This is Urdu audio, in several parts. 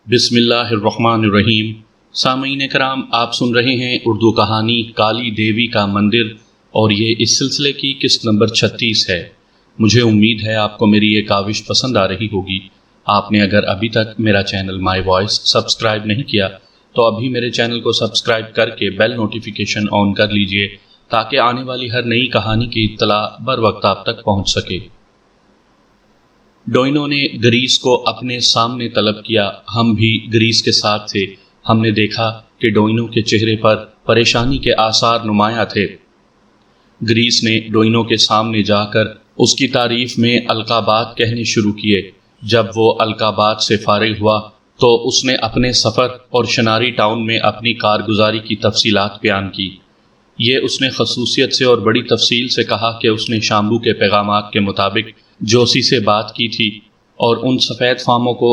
بسم اللہ الرحمن الرحیم۔ سامعین کرام، آپ سن رہے ہیں اردو کہانی کالی دیوی کا مندر، اور یہ اس سلسلے کی قسط نمبر 36 ہے۔ مجھے امید ہے آپ کو میری یہ کاوش پسند آ رہی ہوگی۔ آپ نے اگر ابھی تک میرا چینل مائی وائس سبسکرائب نہیں کیا تو ابھی میرے چینل کو سبسکرائب کر کے بیل نوٹیفیکیشن آن کر لیجئے تاکہ آنے والی ہر نئی کہانی کی اطلاع بر وقت آپ تک پہنچ سکے۔ ڈوئنو نے گریس کو اپنے سامنے طلب کیا۔ ہم بھی گریس کے ساتھ تھے۔ ہم نے دیکھا کہ ڈوئنو کے چہرے پر پریشانی کے آثار نمایاں تھے۔ گریس نے ڈوئنو کے سامنے جا کر اس کی تعریف میں القابات کہنے شروع کیے۔ جب وہ القابات سے فارغ ہوا تو اس نے اپنے سفر اور شناری ٹاؤن میں اپنی کارگزاری کی تفصیلات بیان کی۔ یہ اس نے خصوصیت سے اور بڑی تفصیل سے کہا کہ اس نے شامبو کے پیغامات کے مطابق جوسی سے بات کی تھی اور ان سفید فاموں کو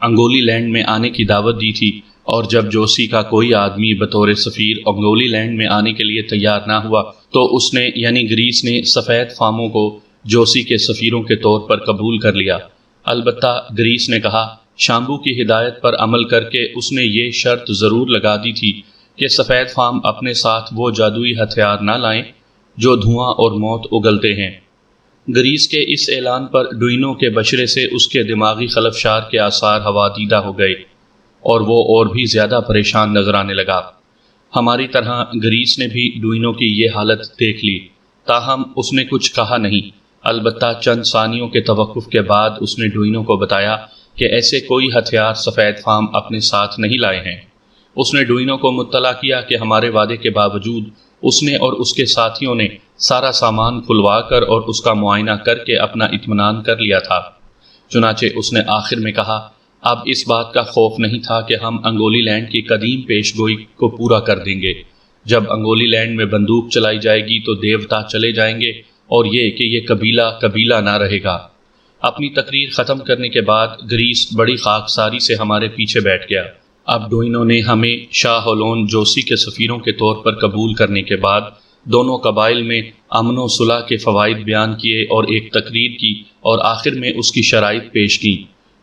انگولی لینڈ میں آنے کی دعوت دی تھی، اور جب جوسی کا کوئی آدمی بطور سفیر انگولی لینڈ میں آنے کے لیے تیار نہ ہوا تو اس نے یعنی گریس نے سفید فاموں کو جوسی کے سفیروں کے طور پر قبول کر لیا۔ البتہ گریس نے کہا شامبو کی ہدایت پر عمل کر کے اس نے یہ شرط ضرور لگا دی تھی کہ سفید فام اپنے ساتھ وہ جادوئی ہتھیار نہ لائیں جو دھواں اور موت اگلتے ہیں۔ گریس کے اس اعلان پر ڈوئنو کے بشرے سے اس کے دماغی خلفشار کے آثار حوادیدہ ہو گئے اور وہ اور بھی زیادہ پریشان نظر آنے لگا۔ ہماری طرح گریس نے بھی ڈوئنو کی یہ حالت دیکھ لی، تاہم اس نے کچھ کہا نہیں۔ البتہ چند ثانیوں کے توقف کے بعد اس نے ڈوئنو کو بتایا کہ ایسے کوئی ہتھیار سفید فام اپنے ساتھ نہیں لائے ہیں۔ اس نے ڈوئنو کو مطلع کیا کہ ہمارے وعدے کے باوجود اس نے اور اس کے ساتھیوں نے سارا سامان کھلوا کر اور اس کا معائنہ کر کے اپنا اطمینان کر لیا تھا۔ چنانچہ اس نے آخر میں کہا اب اس بات کا خوف نہیں تھا کہ ہم انگولی لینڈ کی قدیم پیش گوئی کو پورا کر دیں گے۔ جب انگولی لینڈ میں بندوق چلائی جائے گی تو دیوتا چلے جائیں گے اور یہ کہ یہ قبیلہ نہ رہے گا۔ اپنی تقریر ختم کرنے کے بعد گریس بڑی خاکساری سے ہمارے پیچھے بیٹھ گیا۔ اب ڈوئنو نے ہمیں شاہ ہولون جوسی کے سفیروں کے طور پر قبول کرنے کے بعد دونوں قبائل میں امن و صلح کے فوائد بیان کیے اور ایک تقریر کی اور آخر میں اس کی شرائط پیش کی۔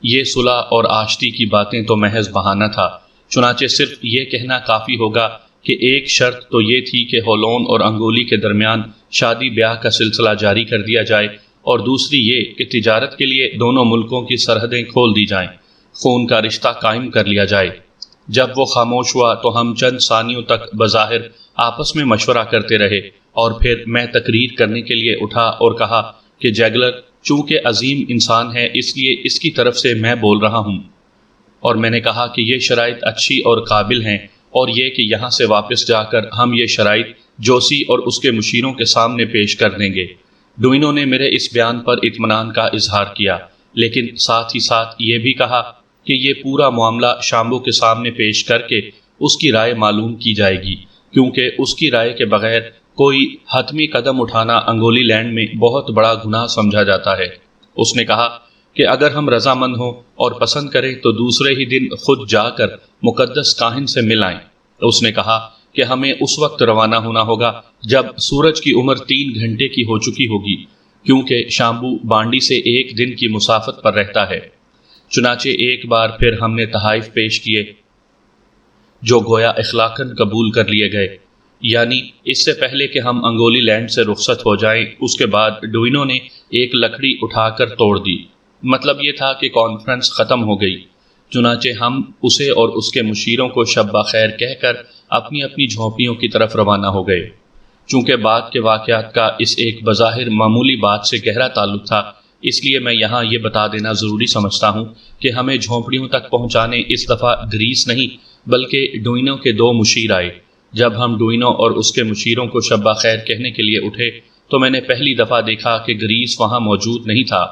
یہ صلح اور آشتی کی باتیں تو محض بہانہ تھا، چنانچہ صرف یہ کہنا کافی ہوگا کہ ایک شرط تو یہ تھی کہ ہولون اور انگولی کے درمیان شادی بیاہ کا سلسلہ جاری کر دیا جائے، اور دوسری یہ کہ تجارت کے لیے دونوں ملکوں کی سرحدیں کھول دی جائیں، خون کا رشتہ قائم کر لیا جائے۔ جب وہ خاموش ہوا تو ہم چند ثانیوں تک بظاہر آپس میں مشورہ کرتے رہے، اور پھر میں تقریر کرنے کے لیے اٹھا اور کہا کہ جیگلر چونکہ عظیم انسان ہے اس لیے اس کی طرف سے میں بول رہا ہوں، اور میں نے کہا کہ یہ شرائط اچھی اور قابل ہیں، اور یہ کہ یہاں سے واپس جا کر ہم یہ شرائط جوسی اور اس کے مشیروں کے سامنے پیش کر دیں گے۔ ڈوئنو نے میرے اس بیان پر اطمینان کا اظہار کیا، لیکن ساتھ ہی ساتھ یہ بھی کہا کہ یہ پورا معاملہ شامبو کے سامنے پیش کر کے اس کی رائے معلوم کی جائے گی، کیونکہ اس کی رائے کے بغیر کوئی حتمی قدم اٹھانا انگولی لینڈ میں بہت بڑا گناہ سمجھا جاتا ہے۔ اس نے کہا کہ اگر ہم رضامند ہوں اور پسند کریں تو دوسرے ہی دن خود جا کر مقدس کاہن سے مل آئیں۔ اس نے کہا کہ ہمیں اس وقت روانہ ہونا ہوگا جب سورج کی عمر 3 گھنٹے کی ہو چکی ہوگی، کیونکہ شامبو بانڈی سے 1 دن کی مسافت پر رہتا ہے۔ چنانچہ ایک بار پھر ہم نے تحائف پیش کیے جو گویا اخلاقاً قبول کر لیے گئے، یعنی اس سے پہلے کہ ہم انگولی لینڈ سے رخصت ہو جائیں۔ اس کے بعد ڈوئنو نے ایک لکڑی اٹھا کر توڑ دی۔ مطلب یہ تھا کہ کانفرنس ختم ہو گئی۔ چنانچہ ہم اسے اور اس کے مشیروں کو شب بخیر کہہ کر اپنی اپنی جھونپڑیوں کی طرف روانہ ہو گئے۔ چونکہ بعد کے واقعات کا اس ایک بظاہر معمولی بات سے گہرا تعلق تھا، اس لیے میں یہاں یہ بتا دینا ضروری سمجھتا ہوں کہ ہمیں جھونپڑیوں تک پہنچانے اس دفعہ گریس نہیں بلکہ ڈوئنو کے 2 مشیر آئے۔ جب ہم ڈوئنو اور اس کے مشیروں کو شب بخیر کہنے کے لیے اٹھے تو میں نے پہلی دفعہ دیکھا کہ گریس وہاں موجود نہیں تھا۔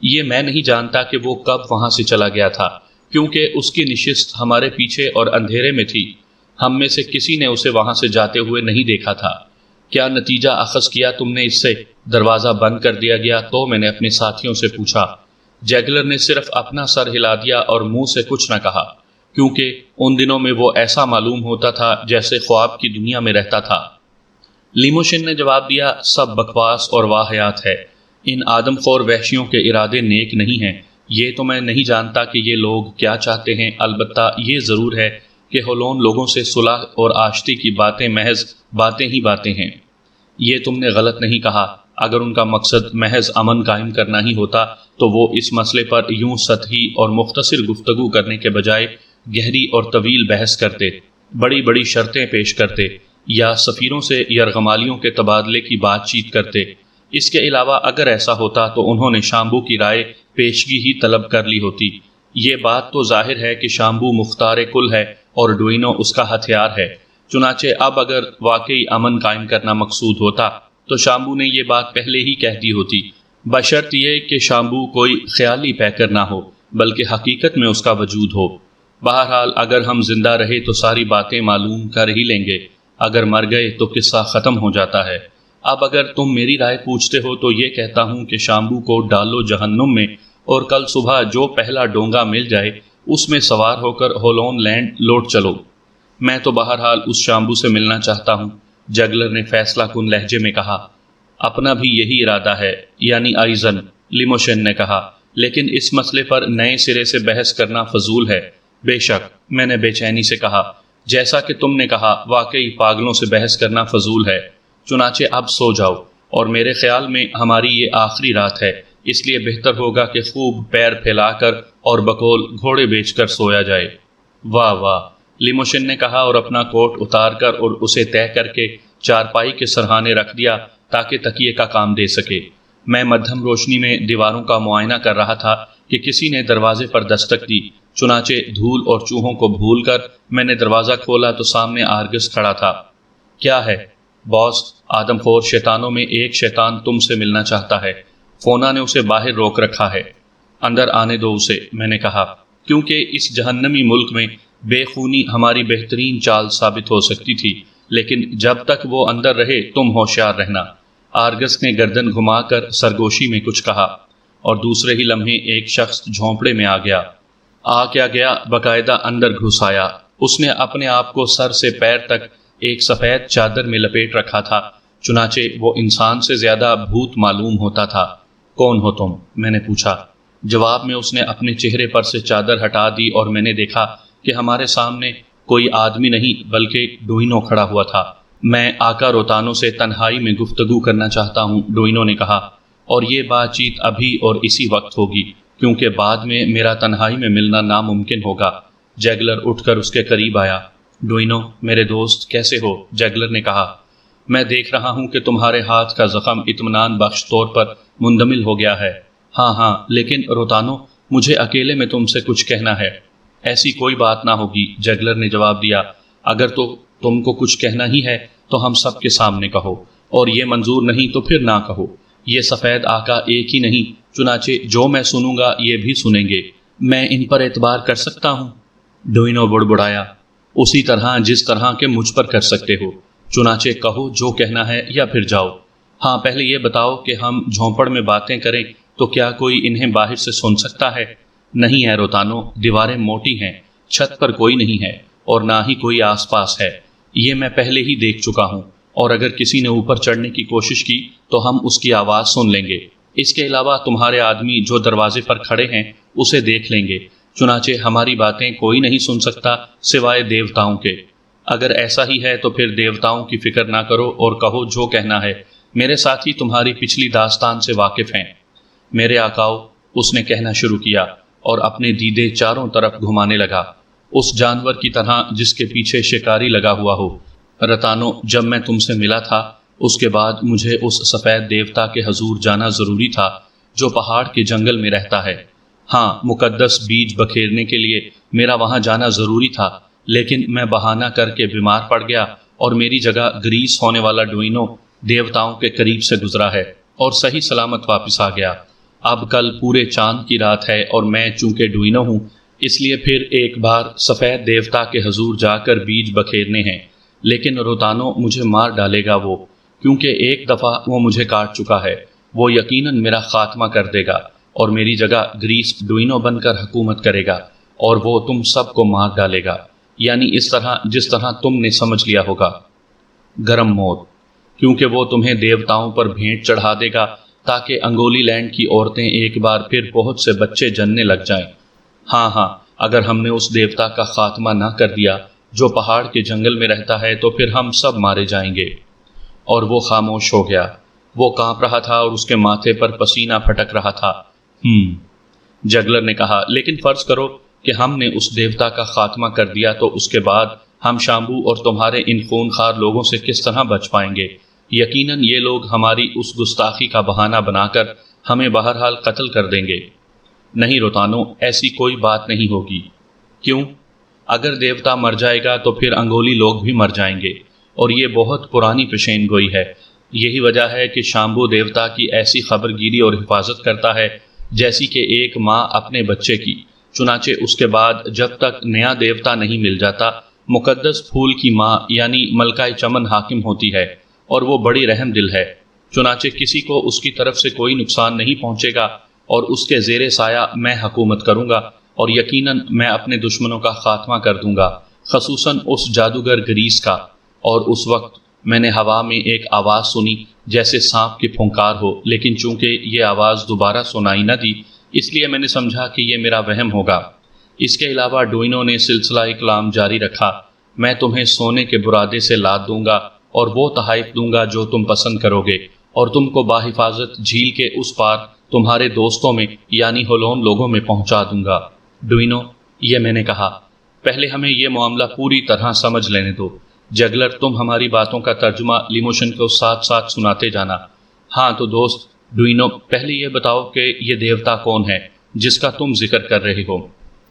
یہ میں نہیں جانتا کہ وہ کب وہاں سے چلا گیا تھا، کیونکہ اس کی نشست ہمارے پیچھے اور اندھیرے میں تھی۔ ہم میں سے کسی نے اسے وہاں سے جاتے ہوئے نہیں دیکھا تھا۔ کیا نتیجہ اخذ کیا تم نے اس سے؟ دروازہ بند کر دیا گیا تو میں نے اپنے ساتھیوں سے پوچھا۔ جیگلر نے صرف اپنا سر ہلا دیا اور منہ سے کچھ نہ کہا، کیونکہ ان دنوں میں وہ ایسا معلوم ہوتا تھا جیسے خواب کی دنیا میں رہتا تھا۔ لیموشن نے جواب دیا سب بکواس اور واہیات ہے۔ ان آدم خور وحشیوں کے ارادے نیک نہیں ہیں، یہ تو میں نہیں جانتا کہ یہ لوگ کیا چاہتے ہیں، البتہ یہ ضرور ہے کہ ہولون لوگوں سے صلح اور آشتی کی باتیں محض باتیں ہی باتیں ہیں۔ یہ تم نے غلط نہیں کہا، اگر ان کا مقصد محض امن قائم کرنا ہی ہوتا تو وہ اس مسئلے پر یوں سطحی اور مختصر گفتگو کرنے کے بجائے گہری اور طویل بحث کرتے، بڑی بڑی شرطیں پیش کرتے، یا سفیروں سے یرغمالیوں کے تبادلے کی بات چیت کرتے۔ اس کے علاوہ اگر ایسا ہوتا تو انہوں نے شامبو کی رائے پیشگی ہی طلب کر لی ہوتی۔ یہ بات تو ظاہر ہے کہ شامبو مختار کل ہے اور ڈوئینو اس کا ہتھیار ہے۔ چنانچہ اب اگر واقعی امن قائم کرنا مقصود ہوتا تو شامبو نے یہ بات پہلے ہی کہہ دی ہوتی، بشرط یہ کہ شامبو کوئی خیالی پیکر نہ ہو بلکہ حقیقت میں اس کا وجود ہو۔ بہرحال اگر ہم زندہ رہے تو ساری باتیں معلوم کر ہی لیں گے، اگر مر گئے تو قصہ ختم ہو جاتا ہے۔ اب اگر تم میری رائے پوچھتے ہو تو یہ کہتا ہوں کہ شامبو کو ڈالو جہنم میں، اور کل صبح جو پہلا ڈونگا مل جائے اس میں سوار ہو کر ہولون لینڈ لوٹ چلو۔ میں تو بہرحال اس شامبو سے ملنا چاہتا ہوں، جگلر نے فیصلہ کن لہجے میں کہا۔ اپنا بھی یہی ارادہ ہے، یعنی آئزن، لیموشن نے کہا، لیکن اس مسئلے پر نئے سرے سے بحث کرنا فضول ہے۔ بے شک، میں نے بے چینی سے کہا، جیسا کہ تم نے کہا، واقعی پاگلوں سے بحث کرنا فضول ہے۔ چنانچہ اب سو جاؤ، اور میرے خیال میں ہماری یہ آخری رات ہے، اس لیے بہتر ہوگا کہ خوب پیر پھیلا کر اور بقول گھوڑے بیچ کر سویا جائے۔ واہ واہ، لیموشن نے کہا اور اپنا کوٹ اتار کر اور اسے طے کر کے چارپائی کے سرہانے رکھ دیا تاکہ تکیے کا کام دے سکے۔ میں مدھم روشنی میں دیواروں کا معائنہ کر رہا تھا کہ کسی نے دروازے پر دستک دی، چنانچہ دھول اور چوہوں کو بھول کر میں نے دروازہ کھولا تو سامنے آرگس کھڑا تھا۔ کیا ہے؟ باس، آدم خور شیطانوں میں ایک شیطان تم سے ملنا چاہتا ہے۔ فونا نے اسے باہر روک رکھا ہے۔ اندر آنے دو اسے، میں نے کہا، کیونکہ اس جہنمی ملک میں بے خونی ہماری بہترین چال ثابت ہو سکتی تھی، لیکن جب تک وہ اندر رہے تم ہوشیار رہنا۔ آرگس نے گردن گھما کر سرگوشی میں کچھ کہا، اور دوسرے ہی لمحے ایک شخص جھونپڑے میں آ گیا۔ کیا گیا، باقاعدہ اندر گھس آیا۔ اس نے اپنے آپ کو سر سے پیر تک ایک سفید چادر میں لپیٹ رکھا تھا، چنانچہ وہ انسان سے زیادہ بھوت معلوم ہوتا تھا۔ کون ہو تم؟ میں نے پوچھا۔ جواب میں اس نے اپنے چہرے پر سے چادر ہٹا دی اور میں نے دیکھا کہ ہمارے سامنے کوئی آدمی نہیں بلکہ ڈوئینو کھڑا ہوا تھا۔ میں آقا روتانو سے تنہائی میں گفتگو کرنا چاہتا ہوں، ڈوئینو نے کہا، اور یہ بات چیت ابھی اور اسی وقت ہوگی، کیونکہ بعد میں میرا تنہائی میں ملنا ناممکن ہوگا۔ جیگلر اٹھ کر اس کے قریب آیا۔ ڈوئینو، میرے دوست، کیسے ہو؟ جیگلر نے کہا۔ میں دیکھ رہا ہوں کہ تمہارے ہاتھ کا زخم اطمینان بخش طور پر مندمل ہو گیا ہے۔ ہاں، لیکن روتانو، مجھے اکیلے میں تم سے کچھ کہنا ہے۔ ایسی کوئی بات نہ ہوگی، جیگلر نے جواب دیا۔ اگر تو تم کو کچھ کہنا ہی ہے تو ہم سب کے سامنے کہو، اور یہ منظور نہیں تو پھر نہ کہو۔ یہ سفید آقا ایک ہی نہیں، چنانچہ جو میں سنوں گا یہ بھی سنیں گے۔ میں ان پر اعتبار کر سکتا ہوں؟ ڈوئینو بڑبڑایا۔ اسی طرح جس طرح کہ مجھ پر کر سکتے ہو، چنانچہ کہو جو کہنا ہے یا پھر جاؤ۔ ہاں، پہلے یہ بتاؤ کہ ہم جھونپڑ میں باتیں کریں تو کیا کوئی انہیں باہر سے سن سکتا ہے؟ نہیں ہے روتانو، دیواریں موٹی ہیں، چھت پر کوئی نہیں ہے اور نہ ہی کوئی آس پاس ہے۔ یہ میں پہلے ہی دیکھ چکا ہوں، اور اگر کسی نے اوپر چڑھنے کی کوشش کی تو ہم اس کی آواز سن لیں گے۔ اس کے علاوہ تمہارے آدمی جو دروازے پر کھڑے ہیں اسے دیکھ لیں گے، چنانچہ ہماری باتیں کوئی نہیں سن سکتا سوائے دیوتاؤں کے۔ اگر ایسا ہی ہے تو پھر دیوتاؤں کی فکر نہ کرو اور کہو جو کہنا ہے۔ میرے ساتھی تمہاری پچھلی داستان سے واقف ہیں۔ میرے آقاؤ، اس نے کہنا شروع کیا اور اپنے دیدے چاروں طرف گھمانے لگا، اس جانور کی طرح جس کے پیچھے شکاری لگا ہوا ہو۔ رتانو، جب میں تم سے ملا تھا اس کے بعد مجھے اس سفید دیوتا کے حضور جانا ضروری تھا جو پہاڑ کے جنگل میں رہتا ہے۔ ہاں، مقدس بیج بکھیرنے کے لیے میرا وہاں جانا ضروری تھا، لیکن میں بہانہ کر کے بیمار پڑ گیا اور میری جگہ گریس ہونے والا ڈوئینو دیوتاؤں کے قریب سے گزرا ہے اور صحیح سلامت واپس آ گیا۔ اب کل پورے چاند کی رات ہے اور میں چونکہ ڈوئینو ہوں اس لیے پھر ایک بار سفید دیوتا کے حضور جا کر بیج بکھیرنے ہیں، لیکن روتانو مجھے مار ڈالے گا وہ، کیونکہ ایک دفعہ وہ مجھے کاٹ چکا ہے۔ وہ یقیناً میرا خاتمہ کر دے گا اور میری جگہ گریس ڈوئینو بن کر حکومت کرے گا، اور وہ تم سب کو مار ڈالے گا، یعنی اس طرح جس طرح تم نے سمجھ لیا ہوگا۔ گرم موت، کیونکہ وہ تمہیں دیوتاؤں پر بھینٹ چڑھا دے گا تاکہ انگولی لینڈ کی عورتیں ایک بار پھر بہت سے بچے جننے لگ جائیں۔ ہاں، اگر ہم نے اس دیوتا کا خاتمہ نہ کر دیا جو پہاڑ کے جنگل میں رہتا ہے تو پھر ہم سب مارے جائیں گے۔ اور وہ خاموش ہو گیا۔ وہ کانپ رہا تھا اور اس کے ماتھے پر پسینہ پھٹک رہا تھا۔ جگلر نے کہا، لیکن فرض کرو کہ ہم نے اس دیوتا کا خاتمہ کر دیا تو اس کے بعد ہم شامبو اور تمہارے ان خونخوار لوگوں سے کس طرح بچ پائیں گے؟ یقیناً یہ لوگ ہماری اس گستاخی کا بہانہ بنا کر ہمیں بہرحال قتل کر دیں گے۔ نہیں روتانو، ایسی کوئی بات نہیں ہوگی۔ کیوں؟ اگر دیوتا مر جائے گا تو پھر انگولی لوگ بھی مر جائیں گے، اور یہ بہت پرانی پیشین گوئی ہے۔ یہی وجہ ہے کہ شامبو دیوتا کی ایسی خبر گیری اور حفاظت کرتا ہے جیسی کہ ایک ماں اپنے بچے کی۔ چنانچہ اس کے بعد جب تک نیا دیوتا نہیں مل جاتا، مقدس پھول کی ماں یعنی ملکہ چمن حاکم ہوتی ہے، اور وہ بڑی رحم دل ہے۔ چنانچہ کسی کو اس کی طرف سے کوئی نقصان نہیں پہنچے گا، اور اس کے زیر سایہ میں حکومت کروں گا، اور یقیناً میں اپنے دشمنوں کا خاتمہ کر دوں گا، خصوصاً اس جادوگر گریس کا۔ اور اس وقت میں نے ہوا میں ایک آواز سنی جیسے سانپ کی پھونکار ہو، لیکن چونکہ یہ آواز دوبارہ سنائی نہ دی اس لیے میں نے سمجھا کہ یہ میرا وہم ہوگا۔ اس کے علاوہ ڈوئنو نے سلسلہ کلام جاری رکھا، میں تمہیں سونے کے برادے سے لاد دوں گا اور وہ تحائف دوں گا جو تم پسند کرو گے، اور تم کو باحفاظت جھیل کے اس پار تمہارے دوستوں میں یعنی ہولون لوگوں میں پہنچا دوں گا۔ ڈوئنو، یہ میں نے کہا، پہلے ہمیں یہ معاملہ پوری طرح سمجھ لینے دو۔ جگلر، تم ہماری باتوں کا ترجمہ لیموشن کو ساتھ ساتھ سناتے جانا۔ ہاں تو دوست ڈوئنو، پہلے یہ بتاؤ کہ یہ دیوتا کون ہے جس کا تم ذکر کر رہے ہو؟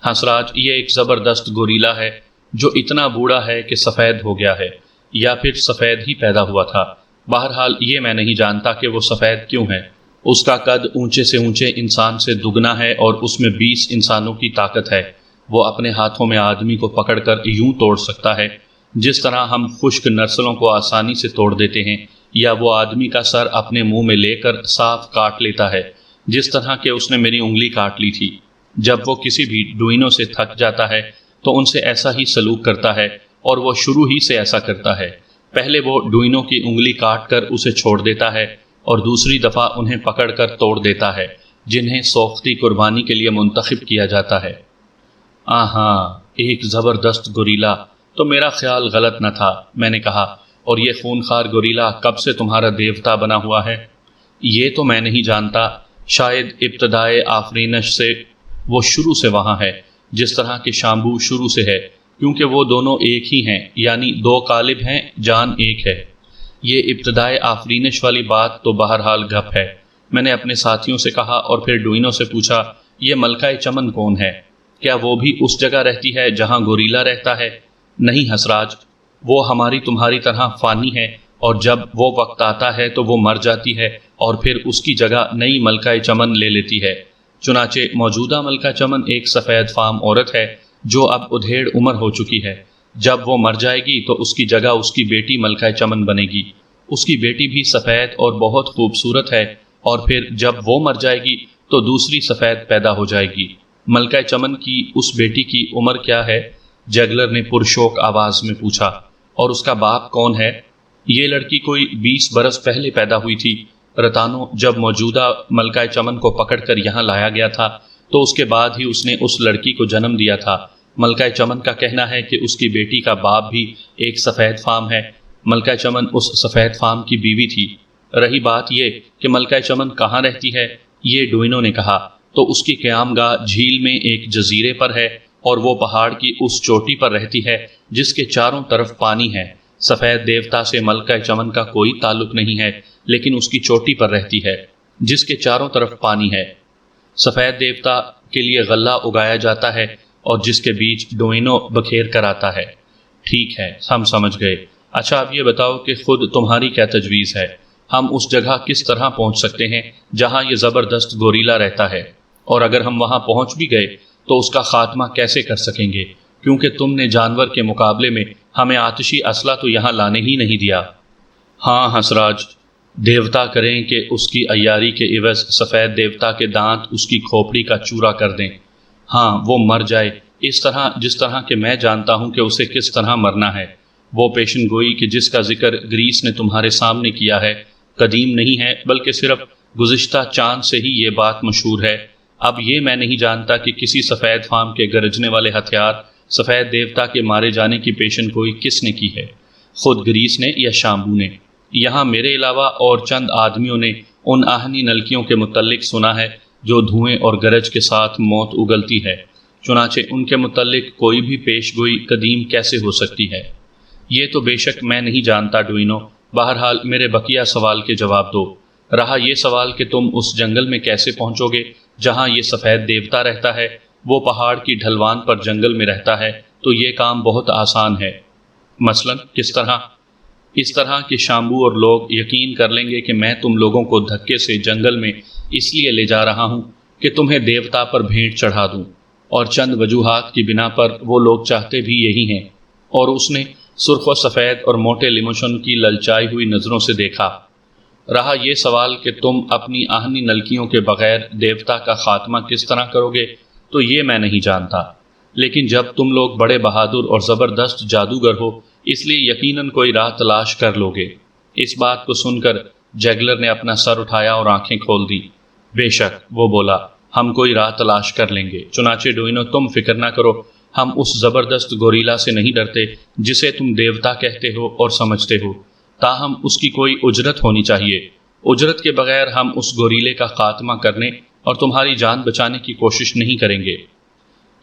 ہنسراج، یہ ایک زبردست گوریلا ہے جو اتنا بوڑھا ہے کہ سفید ہو گیا ہے، یا پھر سفید ہی پیدا ہوا تھا۔ بہرحال یہ میں نہیں جانتا کہ وہ سفید کیوں ہے۔ اس کا قد اونچے سے اونچے انسان سے دگنا ہے اور اس میں 20 انسانوں کی طاقت ہے۔ وہ اپنے ہاتھوں میں آدمی کو پکڑ کر یوں توڑ سکتا ہے جس طرح ہم خشک نرسلوں کو آسانی سے توڑ دیتے ہیں، یا وہ آدمی کا سر اپنے منہ میں لے کر صاف کاٹ لیتا ہے جس طرح کہ اس نے میری انگلی کاٹ لی تھی۔ جب وہ کسی بھی ڈوئنو سے تھک جاتا ہے تو ان سے ایسا ہی سلوک کرتا ہے، اور وہ شروع ہی سے ایسا کرتا ہے۔ پہلے وہ ڈوئنو کی انگلی کاٹ کر اسے چھوڑ دیتا ہے اور دوسری دفعہ انہیں پکڑ کر توڑ دیتا ہے جنہیں سوختی قربانی کے لیے منتخب کیا جاتا ہے۔ آہاں، ایک زبردست گوریلا، تو میرا خیال غلط نہ تھا، میں نے کہا۔ اور یہ خونخوار گوریلا کب سے تمہارا دیوتا بنا ہوا ہے؟ یہ تو میں نہیں جانتا، شاید ابتدائے آفرینش سے۔ وہ شروع سے وہاں ہے، جس طرح کہ شامبو شروع سے ہے، کیونکہ وہ دونوں ایک ہی ہیں، یعنی دو قالب ہیں، جان ایک ہے۔ یہ ابتدائے آفرینش والی بات تو بہرحال گپ ہے، میں نے اپنے ساتھیوں سے کہا، اور پھر ڈوئنو سے پوچھا، یہ ملکہ چمن کون ہے؟ کیا وہ بھی اس جگہ رہتی ہے جہاں گوریلا رہتا ہے؟ نہیں ہنسراج، وہ ہماری تمہاری طرح فانی ہے، اور جب وہ وقت آتا ہے تو وہ مر جاتی ہے اور پھر اس کی جگہ نئی ملکہ چمن لے لیتی ہے۔ چنانچہ موجودہ ملکہ چمن ایک سفید فام عورت ہے جو اب ادھیڑ عمر ہو چکی ہے۔ جب وہ مر جائے گی تو اس کی جگہ اس کی بیٹی ملکہ چمن بنے گی۔ اس کی بیٹی بھی سفید اور بہت خوبصورت ہے، اور پھر جب وہ مر جائے گی تو دوسری سفید پیدا ہو جائے گی۔ ملکہ چمن کی اس بیٹی کی عمر کیا ہے؟ جگلر نے پرشوق آواز میں پوچھا۔ اور اس کا باپ کون ہے؟ یہ لڑکی کوئی 20 برس پہلے پیدا ہوئی تھی رتانو، جب موجودہ ملکہ چمن کو پکڑ کر یہاں لایا گیا تھا تو اس کے بعد ہی اس نے اس لڑکی کو جنم دیا تھا۔ ملکہ چمن کا کہنا ہے کہ اس کی بیٹی کا باپ بھی ایک سفید فام ہے۔ ملکہ چمن اس سفید فام کی بیوی تھی۔ رہی بات یہ کہ ملکہ چمن کہاں رہتی ہے، یہ ڈوئنو نے کہا، تو اس کی قیام گاہ جھیل میں ایک جزیرے پر ہے، اور وہ پہاڑ کی اس چوٹی پر رہتی ہے جس کے چاروں طرف پانی ہے۔ سفید دیوتا سے ملکہ چمن کا کوئی تعلق نہیں ہے، لیکن اس کی چوٹی پر رہتی ہے جس کے چاروں طرف پانی ہے۔ سفید دیوتا کے لیے غلہ اگایا جاتا ہے اور جس کے بیچ ڈوئنو بکھیر کر آتا ہے۔ ٹھیک ہے، ہم سمجھ گئے۔ اچھا اب یہ بتاؤ کہ خود تمہاری کیا تجویز ہے؟ ہم اس جگہ کس طرح پہنچ سکتے ہیں جہاں یہ زبردست گوریلا رہتا ہے؟ اور اگر ہم وہاں پہنچ بھی گئے تو اس کا خاتمہ کیسے کر سکیں گے؟ کیونکہ تم نے جانور کے مقابلے میں ہمیں آتشی اسلحہ تو یہاں لانے ہی نہیں دیا۔ ہاں ہنسراج، دیوتا کریں کہ اس کی عیاری کے عوض سفید دیوتا کے دانت اس کی کھوپڑی کا چورا کر دیں۔ ہاں، وہ مر جائے اس طرح جس طرح کہ میں جانتا ہوں کہ اسے کس طرح مرنا ہے۔ وہ پیشن گوئی کہ جس کا ذکر گریس نے تمہارے سامنے کیا ہے قدیم نہیں ہے، بلکہ صرف گزشتہ چاند سے ہی یہ بات مشہور ہے۔ اب یہ میں نہیں جانتا کہ کسی سفید فام کے گرجنے والے ہتھیار سفید دیوتا کے مارے جانے کی پیشن گوئی کس نے کی ہے، خود گریس نے یا شامبو نے۔ یہاں میرے علاوہ اور چند آدمیوں نے ان آہنی نلکیوں کے متعلق سنا ہے جو دھوئیں اور گرج کے ساتھ موت اگلتی ہے، چنانچہ ان کے متعلق کوئی بھی پیش گوئی قدیم کیسے ہو سکتی ہے؟ یہ تو بے شک میں نہیں جانتا ڈوئنو، بہرحال میرے بقیہ سوال کے جواب دو۔ رہا یہ سوال کہ تم اس جنگل میں کیسے پہنچو گے جہاں یہ سفید دیوتا رہتا ہے، وہ پہاڑ کی ڈھلوان پر جنگل میں رہتا ہے، تو یہ کام بہت آسان ہے۔ مثلاً کس طرح؟ اس طرح کہ شامبو اور لوگ یقین کر لیں گے کہ میں تم لوگوں کو دھکے سے جنگل میں اس لیے لے جا رہا ہوں کہ تمہیں دیوتا پر بھیٹ چڑھا دوں، اور چند وجوہات کی بنا پر وہ لوگ چاہتے بھی یہی ہیں۔ اور اس نے سرخ و سفید اور موٹے لیموشن کی للچائی ہوئی نظروں سے دیکھا۔ رہا یہ سوال کہ تم اپنی آہنی نلکیوں کے بغیر دیوتا کا خاتمہ کس طرح کرو گے، تو یہ میں نہیں جانتا، لیکن جب تم لوگ بڑے بہادر اور زبردست جادوگر ہو اس لیے یقیناً کوئی راہ تلاش کر لو گے۔ اس بات کو سن کر جیگلر نے اپنا سر اٹھایا اور آنکھیں کھول دی۔ بے شک، وہ بولا، ہم کوئی راہ تلاش کر لیں گے۔ چنانچہ ڈوئنو تم فکر نہ کرو، ہم اس زبردست گوریلا سے نہیں ڈرتے جسے تم دیوتا کہتے ہو اور سمجھتے ہو، تاہم اس کی کوئی اجرت ہونی چاہیے۔ اجرت کے بغیر ہم اس گوریلے کا خاتمہ کرنے اور تمہاری جان بچانے کی کوشش نہیں کریں گے۔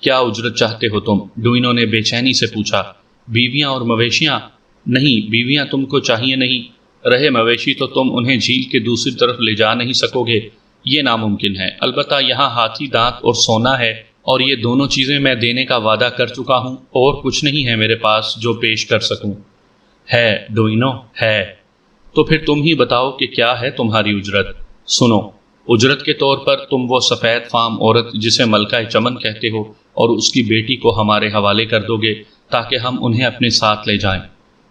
کیا اجرت چاہتے ہو تم؟ ڈوئنو نے بے چینی سے پوچھا۔ بیویاں اور مویشیاں؟ نہیں، بیویاں تم کو چاہیے نہیں، رہے مویشی تو تم انہیں جھیل کے دوسری طرف لے جا نہیں سکو گے، یہ ناممکن ہے۔ البتہ یہاں ہاتھی دانت اور سونا ہے، اور یہ دونوں چیزیں میں دینے کا وعدہ کر چکا ہوں، اور کچھ نہیں ہے میرے پاس جو پیش کر سکوں۔ ہے ڈوئنو، ہے۔ تو پھر تم ہی بتاؤ کہ کیا ہے تمہاری اجرت؟ سنو، اجرت کے طور پر تم وہ سفید فام عورت جسے ملکہ چمن کہتے ہو اور اس کی بیٹی کو ہمارے حوالے کر دو گے تاکہ ہم انہیں اپنے ساتھ لے جائیں۔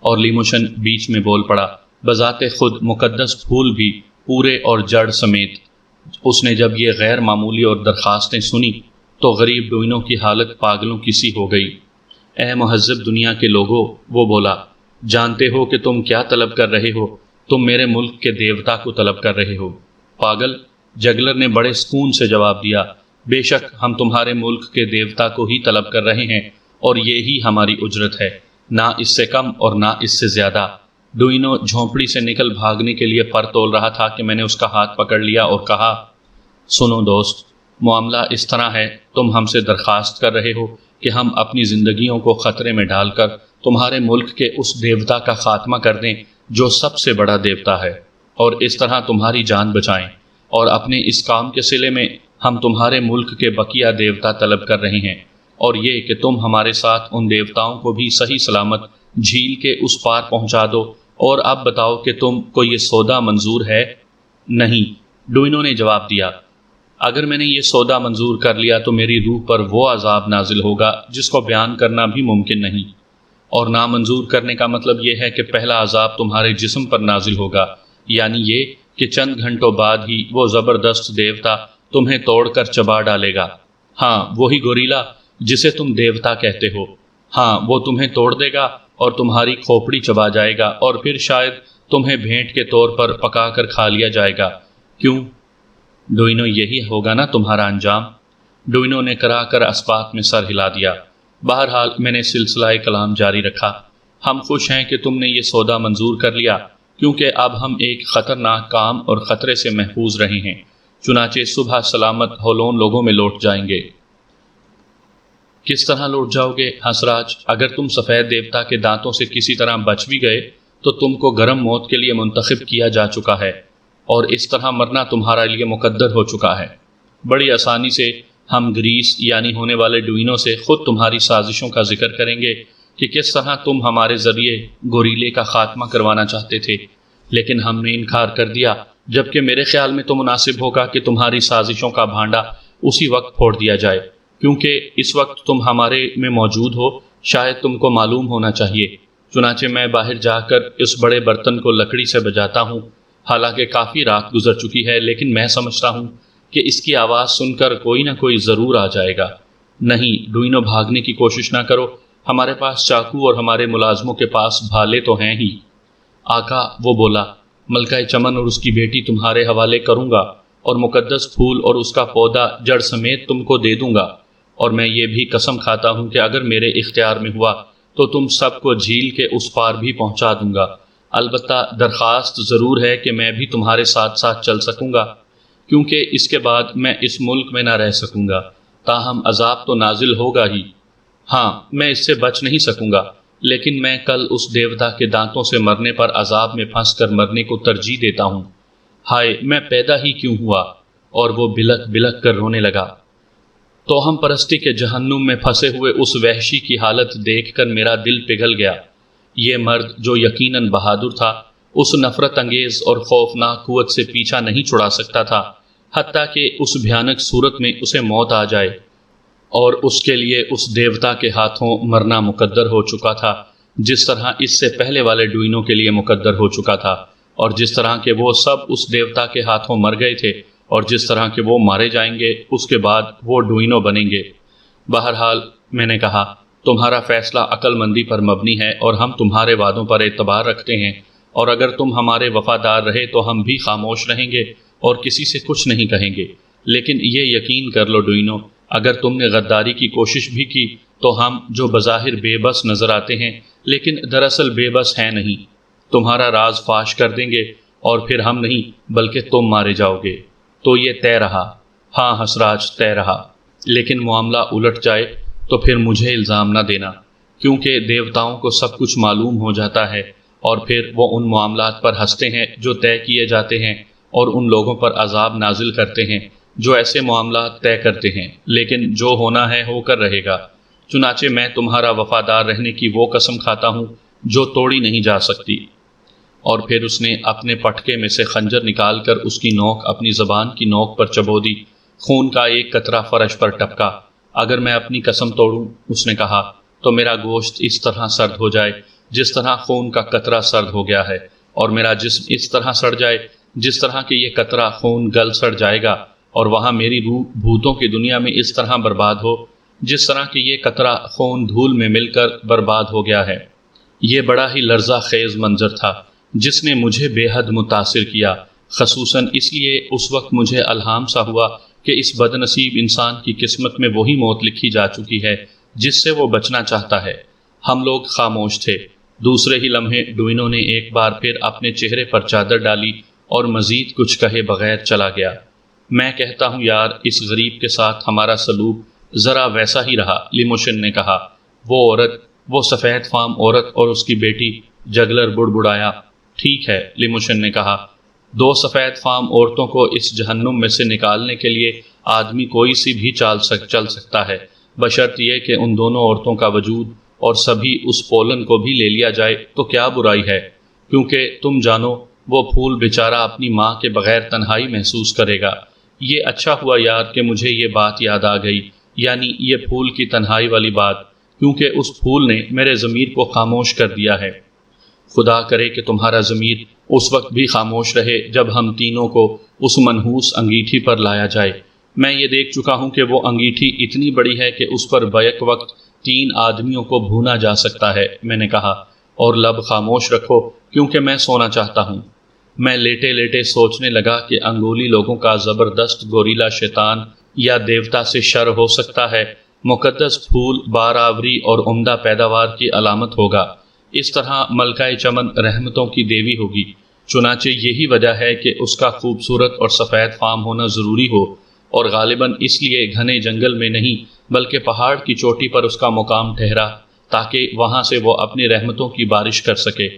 اور لیموشن بیچ میں بول پڑا، بذات خود مقدس پھول بھی پورے اور جڑ سمیت۔ اس نے جب یہ غیر معمولی اور درخواستیں سنی تو غریب ڈوئنو کی حالت پاگلوں کی سی ہو گئی۔ اے مہذب دنیا کے لوگوں، وہ بولا، جانتے ہو کہ تم کیا طلب کر رہے ہو؟ تم میرے ملک کے دیوتا کو طلب کر رہے ہو۔ پاگل، جگلر نے بڑے سکون سے جواب دیا، بے شک ہم تمہارے ملک کے دیوتا کو ہی طلب کر رہے ہیں، اور یہی ہماری اجرت ہے، نہ اس سے کم اور نہ اس سے زیادہ۔ ڈوئنو جھونپڑی سے نکل بھاگنے کے لیے پر تول رہا تھا کہ میں نے اس کا ہاتھ پکڑ لیا اور کہا، سنو دوست، معاملہ اس طرح ہے، تم ہم سے درخواست کر رہے ہو کہ ہم اپنی زندگیوں کو خطرے میں ڈال کر تمہارے ملک کے اس دیوتا کا خاتمہ کر دیں جو سب سے بڑا دیوتا ہے، اور اس طرح تمہاری جان بچائیں، اور اپنے اس کام کے صلے میں ہم تمہارے ملک کے بقیہ دیوتا طلب کر رہے ہیں، اور یہ کہ تم ہمارے ساتھ ان دیوتاؤں کو بھی صحیح سلامت جھیل کے اس پار پہنچا دو۔ اور اب بتاؤ کہ تم کو یہ سودا منظور ہے؟ نہیں، ڈوئنو نے جواب دیا، اگر میں نے یہ سودا منظور کر لیا تو میری روح پر وہ عذاب نازل ہوگا جس کو بیان کرنا بھی ممکن نہیں، اور نامنظور کرنے کا مطلب یہ ہے کہ پہلا عذاب تمہارے جسم پر نازل ہوگا، یعنی یہ کہ چند گھنٹوں بعد ہی وہ زبردست دیوتا تمہیں توڑ کر چبا ڈالے گا۔ ہاں، وہی گوریلا جسے تم دیوتا کہتے ہو، ہاں، وہ تمہیں توڑ دے گا اور تمہاری کھوپڑی چبا جائے گا، اور پھر شاید تمہیں بھیٹ کے طور پر پکا کر کھا لیا جائے گا۔ کیوں ڈوئنو، یہی ہوگا نا تمہارا انجام؟ ڈوئنو نے کرا کر اسبات میں سر ہلا دیا۔ بہرحال میں نے سلسلہ کلام جاری رکھا، ہم خوش ہیں کہ تم نے یہ سودا منظور کر لیا، کیونکہ اب ہم ایک خطرناک کام اور خطرے سے محفوظ رہے ہیں، چنانچہ صبح سلامت ہولون لوگوں میں لوٹ جائیں گے۔ کس طرح لوٹ جاؤ گے ہنسراج؟ اگر تم سفید دیوتا کے دانتوں سے کسی طرح بچ بھی گئے تو تم کو گرم موت کے لیے منتخب کیا جا چکا ہے، اور اس طرح مرنا تمہارے لیے مقدر ہو چکا ہے۔ بڑی آسانی سے ہم گریس یعنی ہونے والے ڈوئنو سے خود تمہاری سازشوں کا ذکر کریں گے کہ کس طرح تم ہمارے ذریعے گوریلے کا خاتمہ کروانا چاہتے تھے، لیکن ہم نے انکار کر دیا، جبکہ میرے خیال میں تو مناسب ہوگا کہ تمہاری سازشوں کا بھانڈا اسی وقت پھوڑ دیا جائے، کیونکہ اس وقت تم ہمارے میں موجود ہو، شاید تم کو معلوم ہونا چاہیے۔ چنانچہ میں باہر جا کر اس بڑے برتن کو لکڑی سے بجاتا ہوں، حالانکہ کافی رات گزر چکی ہے، لیکن میں سمجھتا ہوں کہ اس کی آواز سن کر کوئی نہ کوئی ضرور آ جائے گا۔ نہیں ڈوئنو، بھاگنے کی کوشش نہ کرو، ہمارے پاس چاقو اور ہمارے ملازموں کے پاس بھالے تو ہیں ہی۔ آقا، وہ بولا، ملکہ چمن اور اس کی بیٹی تمہارے حوالے کروں گا اور مقدس پھول اور اس کا پودا جڑ سمیت تم کو دے دوں گا، اور میں یہ بھی قسم کھاتا ہوں کہ اگر میرے اختیار میں ہوا تو تم سب کو جھیل کے اس پار بھی پہنچا دوں گا۔ البتہ درخواست ضرور ہے کہ میں بھی تمہارے ساتھ ساتھ چل سکوں گا، کیونکہ اس کے بعد میں اس ملک میں نہ رہ سکوں گا، تاہم عذاب تو نازل ہوگا ہی۔ ہاں، میں اس سے بچ نہیں سکوں گا، لیکن میں کل اس دیوتا کے دانتوں سے مرنے پر عذاب میں پھنس کر مرنے کو ترجیح دیتا ہوں۔ ہائے، میں پیدا ہی کیوں ہوا؟ اور وہ بلک بلک کر رونے لگا۔ توہم پرستی کے جہنم میں پھنسے ہوئے اس وحشی کی حالت دیکھ کر میرا دل پگھل گیا۔ یہ مرد جو یقیناً بہادر تھا، اس نفرت انگیز اور خوفناک قوت سے پیچھا نہیں چھڑا سکتا تھا، حتیٰ کہ اس بھیانک صورت میں اسے موت آ جائے، اور اس کے لیے اس دیوتا کے ہاتھوں مرنا مقدر ہو چکا تھا، جس طرح اس سے پہلے والے ڈوئنوں کے لیے مقدر ہو چکا تھا، اور جس طرح کہ وہ سب اس دیوتا کے ہاتھوں مر گئے تھے، اور جس طرح کہ وہ مارے جائیں گے اس کے بعد وہ ڈوئنوں بنیں گے۔ بہرحال میں نے کہا، تمہارا فیصلہ عقل مندی پر مبنی ہے اور ہم تمہارے وعدوں پر اعتبار رکھتے ہیں، اور اگر تم ہمارے وفادار رہے تو ہم بھی خاموش رہیں گے اور کسی سے کچھ نہیں کہیں گے، لیکن یہ یقین کر لو ڈوئنوں، اگر تم نے غداری کی کوشش بھی کی تو ہم جو بظاہر بے بس نظر آتے ہیں لیکن دراصل بے بس ہیں نہیں، تمہارا راز فاش کر دیں گے، اور پھر ہم نہیں بلکہ تم مارے جاؤ گے۔ تو یہ طے رہا۔ ہاں ہسراج، طے رہا، لیکن معاملہ الٹ جائے تو پھر مجھے الزام نہ دینا، کیونکہ دیوتاؤں کو سب کچھ معلوم ہو جاتا ہے، اور پھر وہ ان معاملات پر ہنستے ہیں جو طے کیے جاتے ہیں، اور ان لوگوں پر عذاب نازل کرتے ہیں جو ایسے معاملات طے کرتے ہیں، لیکن جو ہونا ہے ہو کر رہے گا۔ چنانچہ میں تمہارا وفادار رہنے کی وہ قسم کھاتا ہوں جو توڑی نہیں جا سکتی۔ اور پھر اس نے اپنے پٹکے میں سے خنجر نکال کر اس کی نوک اپنی زبان کی نوک پر چبو دی۔ خون کا ایک قطرہ فرش پر ٹپکا۔ اگر میں اپنی قسم توڑوں، اس نے کہا، تو میرا گوشت اس طرح سرد ہو جائے جس طرح خون کا قطرہ سرد ہو گیا ہے، اور میرا جسم اس طرح سڑ جائے جس طرح کہ یہ قطرہ خون گل سڑ جائے گا، اور وہاں میری روح بھوتوں کی دنیا میں اس طرح برباد ہو جس طرح کہ یہ قطرہ خون دھول میں مل کر برباد ہو گیا ہے۔ یہ بڑا ہی لرزہ خیز منظر تھا جس نے مجھے بے حد متاثر کیا، خصوصاً اس لیے اس وقت مجھے الہام سا ہوا کہ اس بد نصیب انسان کی قسمت میں وہی موت لکھی جا چکی ہے جس سے وہ بچنا چاہتا ہے۔ ہم لوگ خاموش تھے۔ دوسرے ہی لمحے ڈوئنوں نے ایک بار پھر اپنے چہرے پر چادر ڈالی اور مزید کچھ کہے بغیر چلا گیا۔ میں کہتا ہوں یار، اس غریب کے ساتھ ہمارا سلوک ذرا ویسا ہی رہا، لیموشن نے کہا۔ وہ عورت، وہ سفید فام عورت اور اس کی بیٹی، جگلر بڑبڑایا۔ ٹھیک ہے، لیموشن نے کہا، دو سفید فام عورتوں کو اس جہنم میں سے نکالنے کے لیے آدمی کوئی سی بھی چل سکتا ہے، بشرط یہ کہ ان دونوں عورتوں کا وجود اور سبھی اس پولن کو بھی لے لیا جائے تو کیا برائی ہے، کیونکہ تم جانو وہ پھول بیچارہ اپنی ماں کے بغیر تنہائی محسوس کرے گا۔ یہ اچھا ہوا یار کہ مجھے یہ بات یاد آ گئی، یعنی یہ پھول کی تنہائی والی بات، کیونکہ اس پھول نے میرے ضمیر کو خاموش کر دیا ہے۔ خدا کرے کہ تمہارا ضمیر اس وقت بھی خاموش رہے جب ہم تینوں کو اس منحوس انگیٹھی پر لایا جائے۔ میں یہ دیکھ چکا ہوں کہ وہ انگیٹھی اتنی بڑی ہے کہ اس پر بیک وقت 3 آدمیوں کو بھونا جا سکتا ہے، میں نے کہا، اور لب خاموش رکھو کیونکہ میں سونا چاہتا ہوں۔ میں لیٹے لیٹے سوچنے لگا کہ انگولی لوگوں کا زبردست گوریلا شیطان یا دیوتا سے شر ہو سکتا ہے، مقدس پھول بارآوری اور عمدہ پیداوار کی علامت ہوگا، اس طرح ملکہ چمن رحمتوں کی دیوی ہوگی، چنانچہ یہی وجہ ہے کہ اس کا خوبصورت اور سفید فام ہونا ضروری ہو، اور غالباً اس لیے گھنے جنگل میں نہیں بلکہ پہاڑ کی چوٹی پر اس کا مقام ٹھہرا تاکہ وہاں سے وہ اپنی رحمتوں کی بارش کر سکے۔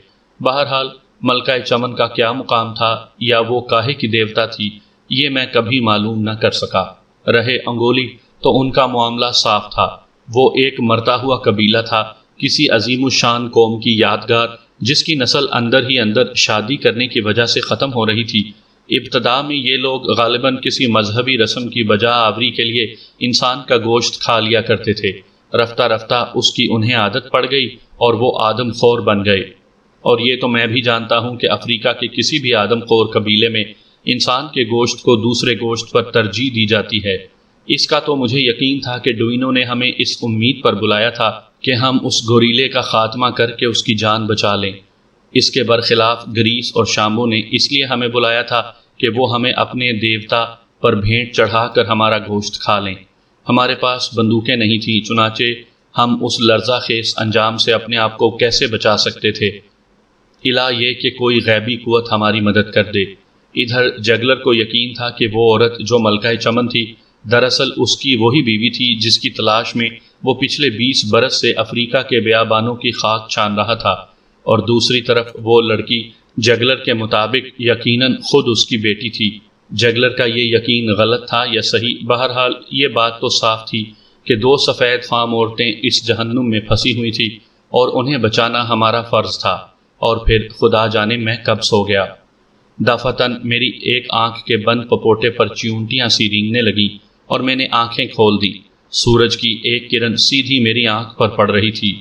بہرحال ملکہ چمن کا کیا مقام تھا یا وہ کاہے کی دیوتا تھی، یہ میں کبھی معلوم نہ کر سکا۔ رہے انگولی تو ان کا معاملہ صاف تھا، وہ ایک مرتا ہوا قبیلہ تھا، کسی عظیم الشان قوم کی یادگار جس کی نسل اندر ہی اندر شادی کرنے کی وجہ سے ختم ہو رہی تھی۔ ابتدا میں یہ لوگ غالباً کسی مذہبی رسم کی بجا آوری کے لیے انسان کا گوشت کھا لیا کرتے تھے، رفتہ رفتہ اس کی انہیں عادت پڑ گئی اور وہ آدم خور بن گئے۔ اور یہ تو میں بھی جانتا ہوں کہ افریقہ کے کسی بھی آدم خور قبیلے میں انسان کے گوشت کو دوسرے گوشت پر ترجیح دی جاتی ہے۔ اس کا تو مجھے یقین تھا کہ ڈوئنوں نے ہمیں اس امید پر بلایا تھا کہ ہم اس گوریلے کا خاتمہ کر کے اس کی جان بچا لیں۔ اس کے برخلاف گریس اور شاموں نے اس لیے ہمیں بلایا تھا کہ وہ ہمیں اپنے دیوتا پر بھیٹ چڑھا کر ہمارا گوشت کھا لیں۔ ہمارے پاس بندوقیں نہیں تھیں، چنانچہ ہم اس لرزہ خیز انجام سے اپنے آپ کو کیسے بچا سکتے تھے؟ الہ یہ کہ کوئی غیبی قوت ہماری مدد کر دے۔ ادھر جگلر کو یقین تھا کہ وہ عورت جو ملکہ چمن تھی دراصل اس کی وہی بیوی تھی جس کی تلاش میں وہ پچھلے 20 برس سے افریقہ کے بیابانوں کی خاک چھان رہا تھا، اور دوسری طرف وہ لڑکی جگلر کے مطابق یقیناً خود اس کی بیٹی تھی۔ جگلر کا یہ یقین غلط تھا یا صحیح، بہرحال یہ بات تو صاف تھی کہ 2 سفید فام عورتیں اس جہنم میں پھنسی ہوئی تھی اور انہیں بچانا ہمارا فرض تھا۔ اور پھر خدا جانے میں کب سو گیا۔ دفعتاً میری ایک آنکھ کے بند پپوٹے پر چیونٹیاں سی رینگنے لگیں اور میں نے آنکھیں کھول دی۔ سورج کی ایک کرن سیدھی میری آنکھ پر پڑ رہی تھی۔